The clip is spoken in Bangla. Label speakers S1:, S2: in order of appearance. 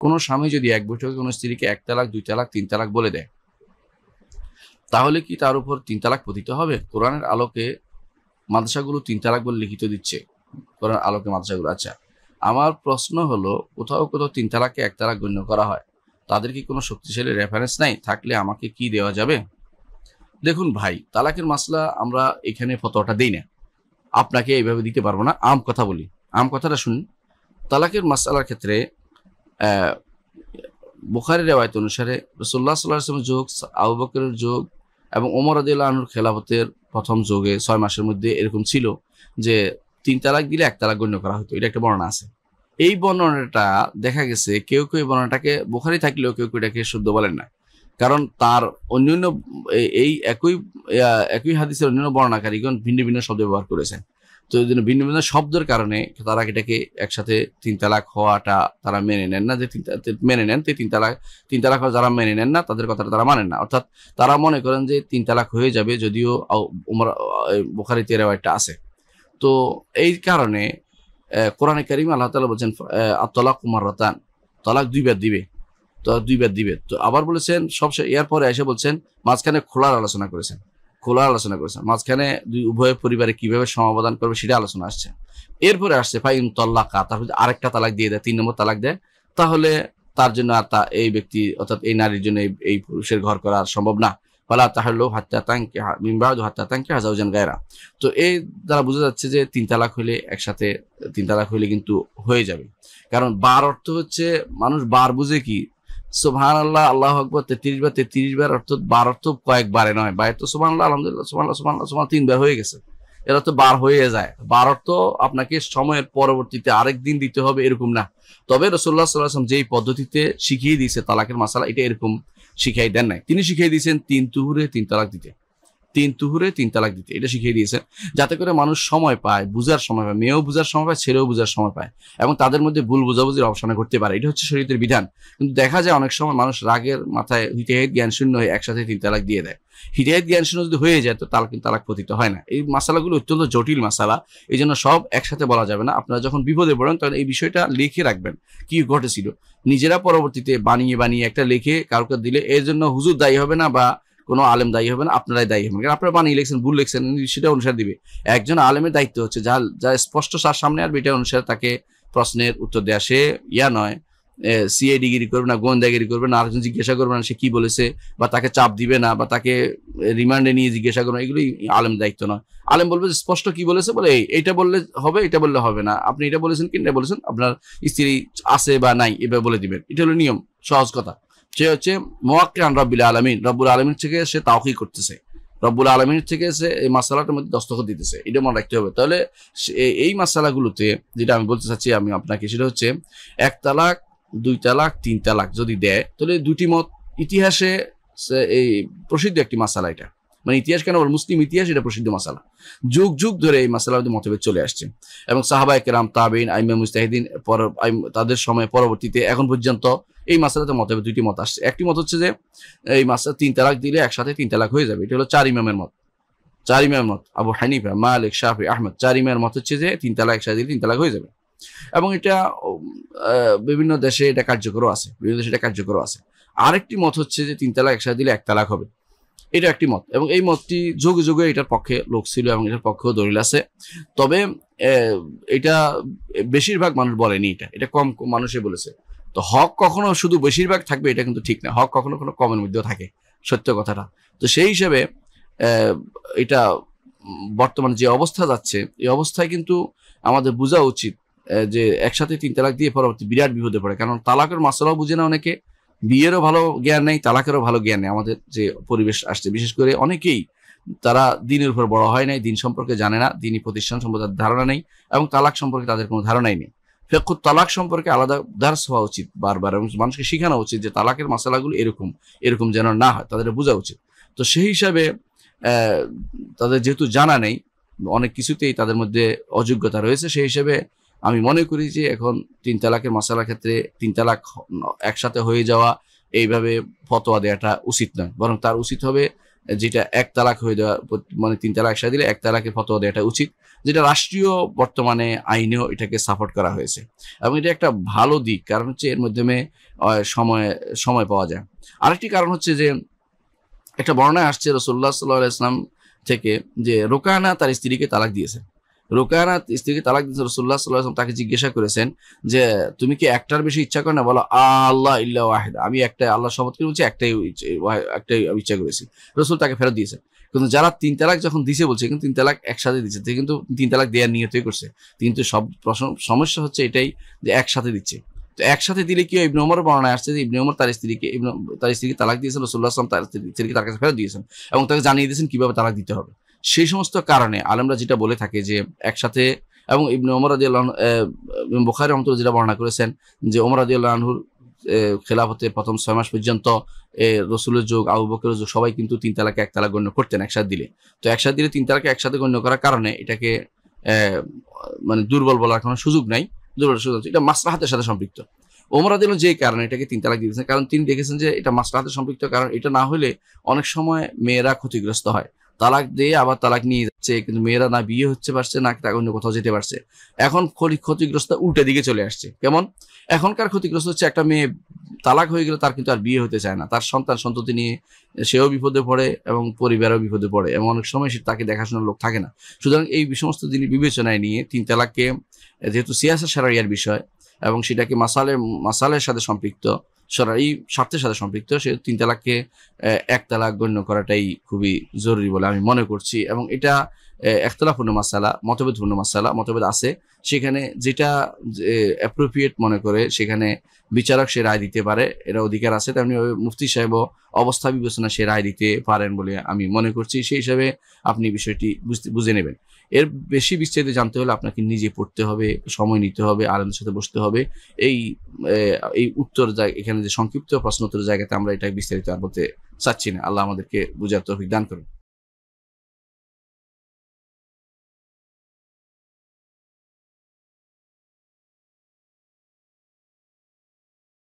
S1: কোনো স্বামী যদি এক বৈঠকে কোনো স্ত্রীকে 1 তালাক 2 তালাক 3 তালাক বলে দেয়, তাহলে কি তার উপর 3 তালাক পতিত হবে? কোরআনের আলোকে মাদ্রাসাগুলো 3 তালাক বলে লিখিত দিচ্ছে, কোরআন আলোকে মাদ্রাসাগুলো। আচ্ছা, আমার প্রশ্ন হলো, কোথাও কোথাও 3 তালাককে 1 তালাক গণ্য করা হয়, তাদের কি কোনো শক্তিশালী রেফারেন্স নাই? থাকলে আমাকে কি দেওয়া যাবে? দেখুন ভাই, তালাকের মাসলা আমরা এখানে ফতোয়াটা দেই না, আপনাকে এইভাবে দিতে পারবো না। আম কথা বলি, আম কথাটা শুনুন। তালাকের মাসলার ক্ষেত্রে বুখারীর রিওয়ায়াত অনুসারে রাসূলুল্লাহ সাল্লাল্লাহু আলাইহি ওয়াসাল্লামের যুগ, আবু বকরের যুগ এবং ওমর রাদিয়াল্লাহু আনহুর খেলাফতের প্রথম যুগে 6 মাসের মধ্যে এরকম ছিল যে 3 তালাক দিলে 1 তালাক গণ্য করা হতো। এটা একটা বর্ণনা আছে। এই বর্ণনাটা দেখা গেছে কেউ কেউ এই বর্ণনাটাকে, বুখারী থাকলেও কেউ কেউ এটাকে শুদ্ধ বলেন না, কারণ তার অন্যান্য এই একই হাদিসের অন্যান্য বর্ণনাকারীগণ ভিন্ন ভিন্ন শব্দ ব্যবহার করেছেন। তো এই জন্য ভিন্ন ভিন্ন শব্দের কারণে তারা এটাকে একসাথে 3 তালাক হওয়াটা তারা মেনে নেন না, যে মেনে নেন 3 তালাক যারা মেনে নেন না তাদের কথাটা তারা মানেন না। অর্থাৎ তারা মনে করেন যে 3 তালাক হয়ে যাবে, যদিও বুখারীতে রিওয়ায়াতটা আছে। তো এই কারণে কোরআনে কারীমে আল্লাহ তাআলা বলেছেন আত-তালাকু মাররাতান, তালাক 2 বার দিবে, তো 2 বার দিবে। তো আবার বলেছেন সবশেষে এরপরে এসে বলছেন মাঝখানে খোলার আলোচনা করেছেন, মাঝখানে উভয় পরিবারে কিভাবে সমাধান করবে সেটা আলোচনা আসছে। এরপরে আসছে ফাইন তাল্লাকা, তারপরে আরেকটা তালাক দিয়ে দেয়, 3 নম্বর তালাক দেয়, তাহলে তার জন্য আর এই ব্যক্তি অর্থাৎ এই নারীর জন্য এই পুরুষের ঘর করা সম্ভব না। ফালা তাহলু হাত্তা তানকিহা মিন বাদু হাত্তা তানকিহা যাওজান গায়রা। তো এই দ্বারা বোঝা যাচ্ছে যে 3 তালাক হলে একসাথে 3 তালাক হলে কিন্তু হয়ে যাবে। কারণ বার অর্থ হচ্ছে, মানুষ বার বুঝে কি সুবহানাল্লাহ আল্লাহু আকবার 33 বার, অর্থাৎ বার অর্থ কয়েকবারে নয়। বার তো সুবহানাল্লাহ আলহামদুলিল্লাহ সুবহানাল্লাহ সুবহানাল্লাহ সুবহানাল্লাহ 3 বার হয়ে গেছে, এরা তো বার হয়ে যায়। বার অর্থ আপনাকে সময়ের পরবর্তীতে আরেক দিন দিতে হবে এরকম না। তবে রাসূলুল্লাহ সাল্লাল্লাহু আলাইহি ওয়াসাল্লাম যেই পদ্ধতিতে শিখিয়ে দিয়েছে তালাকের মাসালা, এটা এরকম শিখিয়ে দেন নাই। তিনি শিখিয়ে দিয়েছেন 3 তুহুরে 3 তালাক দিতে, 3 তুহুরে 3 তালাক দিতে, এটা শিখিয়ে দিয়েছেন যাতে করে মানুষ সময় পায়, বুঝার সময় পায়, মেয়েও বুঝার সময় পায়, ছেলেও বুঝার সময় পায়, এবং তাদের মধ্যে ভুল বোঝাবুঝির অবসান করতে পারে। এটা হচ্ছে শরীয়তের বিধান। কিন্তু দেখা যায় অনেক সময় মানুষ রাগের মাথায় হিতাহিত জ্ঞান শূন্য হয়ে একসাথে 3 তালাক দিয়ে দেয়। হিতাহিত জ্ঞান শূন্য যদি হয়ে যায় তো তালাক পতিত হয় না। এই মাসালাগুলো অত্যন্ত জটিল মাসালা, এই জন্য সব একসাথে বলা যাবে না। আপনারা যখন বিপদে পড়েন তখন এই বিষয়টা লিখে রাখবেন, কি ঘটেছিল, নিজেরা পরবর্তীতে বানিয়ে একটা লিখে কাউকে দিলে এর জন্য হুজুর দায়ী হবে না বা কোনো আলেম দায়ী হবে না, আপনারাই দায়ী হবেন। কারণ আপনারা বানিয়ে লিখছেন, ভুল লিখছেন, সেটা অনুসারে দিবে। একজন আলেমের দায়িত্ব হচ্ছে যা স্পষ্ট তার সামনে আসবে এটা অনুসারে তাকে প্রশ্নের উত্তর দেয়া। সে নয় সিএ ডিগ্রি করবে না, গোয়েন্দাগিরি করবে না, আরেকজন জিজ্ঞাসা করবে না সে কি বলেছে, বা তাকে চাপ দিবে না, বা তাকে রিমান্ডে নিয়ে জিজ্ঞাসা করবে না, এগুলি আলেমের দায়িত্ব নয়। আলেম বলবে যে স্পষ্ট কি বলেছে, বলে এইটা বললে হবে, এটা বললে হবে না, আপনি এটা বলেছেন কি, এটা বলেছেন, আপনার স্ত্রী আছে বা নাই এভাবে বলে দিবেন। এটা হলো নিয়ম, সহজ কথা। সে হচ্ছে মুওয়াক্কিআন রাব্বিল আলামিন, রব্বুল আলামিন থেকে সে তাওকীর করতেছে, রব্বুল আলামিন থেকে সে এই মাসালাটার মধ্যে দস্তখত দিতেছে, এটা মনে রাখতে হবে। তাহলে এই মাসালাগুলোতে যেটা আমি বলতে চাচ্ছি আমি আপনাকে, সেটা হচ্ছে 1 তালাক 2 তালাক 3 তালাক যদি দেয়, তাহলে দুটি মত ইতিহাসে এই প্রসিদ্ধ একটি মাসালা। এটা মানে ইতিহাস কেন বল, মুসলিম ইতিহাস এটা প্রসিদ্ধ মাসালা, যুগ যুগ ধরে এই মাসালার মধ্যে মতভেদ চলে আসছে, এবং সাহাবায়ে কেরাম, তাবেঈন, আইম্মা মুজতাহিদিন তাদের সময় পরবর্তীতে এখন পর্যন্ত এই মাসালাতে মতভেদ, দুইটি মত আসছে। একটি মত হচ্ছে যে এই মাসলা 3 তালাক দিলে একসাথে 3 তালাক হয়ে যাবে, এটা হলো 4 ইমামের মত। 4 ইমামের মত, আবু হানিফা, মালিক, শাফি, আহমদ, 4 ইমামের মত হচ্ছে যে 3 তালাক একসাথে দিলে 3 তালাক হয়ে যাবে, এবং এটা বিভিন্ন দেশে এটা কার্যকরও আছে, আরেকটি মত হচ্ছে যে 3 তালাক একসাথে দিলে 1 তালাক হবে, এটা একটি মত, এবং এই মতটি যুগে যুগে এটার পক্ষে লোক ছিল এবং এটার পক্ষেও দলিল আছে। তবে এটা বেশিরভাগ মানুষ বলেনি, এটা কম মানুষই বলেছে। তো হক কখনো শুধু বেশিরভাগ থাকবে এটা কিন্তু ঠিক না, হক কখনো কোনো কমের মধ্যেও থাকে, সত্য কথাটা। তো সেই হিসেবে এটা বর্তমানে যে অবস্থা যাচ্ছে, এই অবস্থায় কিন্তু আমাদের বোঝা উচিত যে একসাথে 3 তালাক দিয়ে পরবর্তী বিরাট বিপদে পড়ে। কারণ তালাকের মাসালাও বুঝে না অনেকে, বিয়েরও ভালো জ্ঞান নেই, তালাকেরও ভালো জ্ঞান নেই। আমাদের যে পরিবেশ আসছে, বিশেষ করে অনেকেই তারা দিনের উপর বড় হয় নাই, দিন সম্পর্কে জানে না, দিনী প্রতিষ্ঠান সম্পর্কে ধারণা নেই, এবং তালাক সম্পর্কে তাদের কোনো ধারণাই নেই। ফিকহুত তালাক সম্পর্কে আলাদা দার্স হওয়া উচিত বারবার, এবং মানুষকে শেখানো উচিত যে তালাকের মাসালাগুলো এরকম যেন না হয়, তাদের বোঝা উচিত। তো সেই হিসাবে তাদের যেহেতু জানা নেই, অনেক কিছুতেই তাদের মধ্যে অযোগ্যতা রয়েছে, সেই হিসেবে আমি মনে করি যে এখন 3 তালাকের মাসালার ক্ষেত্রে 3 তালাক একসাথে হয়ে যাওয়া এইভাবে ফতোয়া দেওয়াটা উচিত নয়, বরং তার উচিত হবে যেটা এক তালাক হয়ে দেওয়া, মানে 3 তালাক একসাথে দিলে 1 তালাকের ফতোয়া দেওয়াটা উচিত, যেটা রাষ্ট্রীয় বর্তমানে আইনেও এটাকে সাপোর্ট করা হয়েছে। এবং এটা একটা ভালো দিক, কারণ হচ্ছে এর মাধ্যমে সময় সময় পাওয়া যায়। আরেকটি কারণ হচ্ছে যে একটা বর্ণনায় আসছে রাসূলুল্লাহ সাল্লাল্লাহু আলাইহি ওয়াসাল্লাম থেকে যে রোকানা তার স্ত্রীকে তালাক দিয়েছে। রোকানা স্ত্রীকে তালাক দিয়েছে, রাসূলুল্লাহ সাল্লাল্লাহু আলাইহি ওয়াসাল্লাম তাকে জিজ্ঞাসা করেছেন যে তুমি কি একটার বেশি ইচ্ছা করো না? বলো আল্লাহ ইল্লা ওয়াহিদ, আমি একটা আল্লাহ শপথ করে বলছি একটাই আমি ইচ্ছা করেছি। রাসূল তাকে ফেরত দিয়েছেন। কিন্তু যারা 3 তালাক যখন দিছে বলছে, কিন্তু 3 তালাক একসাথে দিচ্ছে, কিন্তু 3 তালাক দেওয়ার নিয়তই করছে, কিন্তু সব সমস্যা হচ্ছে এটাই যে একসাথে দিচ্ছে। তো একসাথে দিলে কি হয়, ইবনে ওমর বর্ণনায় আসছে যে ইবনে ওমর তার স্ত্রীকে তালাক দিয়েছেন, রাসূলুল্লাহ সাল্লাল্লাহু আলাইহি ওয়াসাল্লাম তার স্ত্রীকে তার কাছে ফেরত দিয়েছেন এবং তাকে জানিয়ে দিয়েছেন কিভাবে তালাক দিতে হবে। সেই সমস্ত কারণে আলেমরা যেটা বলে থাকে যে একসাথে, এবং ইবনে ওমর রাদিয়াল্লাহু আনহু, বুখারী রাহমাতুল্লাহ যেটা বর্ণনা করেছেন যে ওমর রাদিয়াল্লাহু আনহুর খেলাফতের প্রথম 6 মাস পর্যন্ত রাসূলের যুগ, আবু বকরের যুগ, সবাই কিন্তু 3 তালাকে 1 তালাক গণ্য করতেন একসাথে দিলে। তো একসাথে দিলে 3 তালাকে একসাথে গণ্য করার কারণে এটাকে মানে দুর্বল বলার কোনো সুযোগ নাই। দুর্বল সুযোগ, এটা মাসলাহাতের সাথে সম্পৃক্ত। ওমর রাদিয়াল্লাহু যে কারণে এটাকে 3 তালাক দিয়েছেন, কারণ তিনি দেখেছেন যে এটা মাসলাহাতের সম্পৃক্ত, কারণ এটা না হলে অনেক সময় মেয়েরা ক্ষতিগ্রস্ত হয়। তালাক দিয়ে আবার তালাক নিয়ে যাচ্ছে, কিন্তু মেয়েরা না বিয়ে হচ্ছে পারছে, না অন্য কোথাও যেতে পারছে। এখন ক্ষতিগ্রস্ত উল্টো দিকে চলে আসছে। কেমন? এখনকার ক্ষতিগ্রস্ত হচ্ছে একটা মেয়ে তালাক হয়ে গেলে তার কিন্তু আর বিয়ে হতে চায় না, তার সন্তান সন্ততি নিয়ে সেও বিপদে পড়ে এবং পরিবারও বিপদে পড়ে, এবং অনেক সময় তাকে দেখাশোনার লোক থাকে না। সুতরাং এই সমস্ত জিনিস বিবেচনায় নিয়ে 3 তালাককে, যেহেতু সিয়াসা শারিয়ার বিষয় এবং সেটাকে মাসালের সাথে সম্পৃক্ত, শরঈ স্বার্থের সাথে সম্পৃক্ত, সে 3 তালাককে 1 তালাক গণ্য করাটাই খুবই জরুরি বলে আমি মনে করছি। এবং এটা ইখতিলাফপূর্ণ মাসালা, মতভেদপূর্ণ মাসালা, মতভেদ আছে, সেখানে যেটা অ্যাপ্রোপ্রিয়েট মনে করে সেখানে বিচারক সে রায় দিতে পারে, এর অধিকার আছে। তেমনি মুফতি সাহেবও অবস্থা বিবেচনা সে রায় দিতে পারেন বলে আমি মনে করছি। সেই হিসাবে আপনি বিষয়টি বুঝে নেবেন। এর বেশি বিস্তারিত জানতে হলে আপনাকে নিজে পড়তে হবে, সময় নিতে হবে, আলেমদের সাথে বসতে হবে। এই উত্তর এখানে যে সংক্ষিপ্ত প্রশ্ন উত্তরের জায়গাতে আমরা এটা বিস্তারিত আর বলতে চাচ্ছি না। আল্লাহ আমাদেরকে বুঝার তৌফিক দান করুন।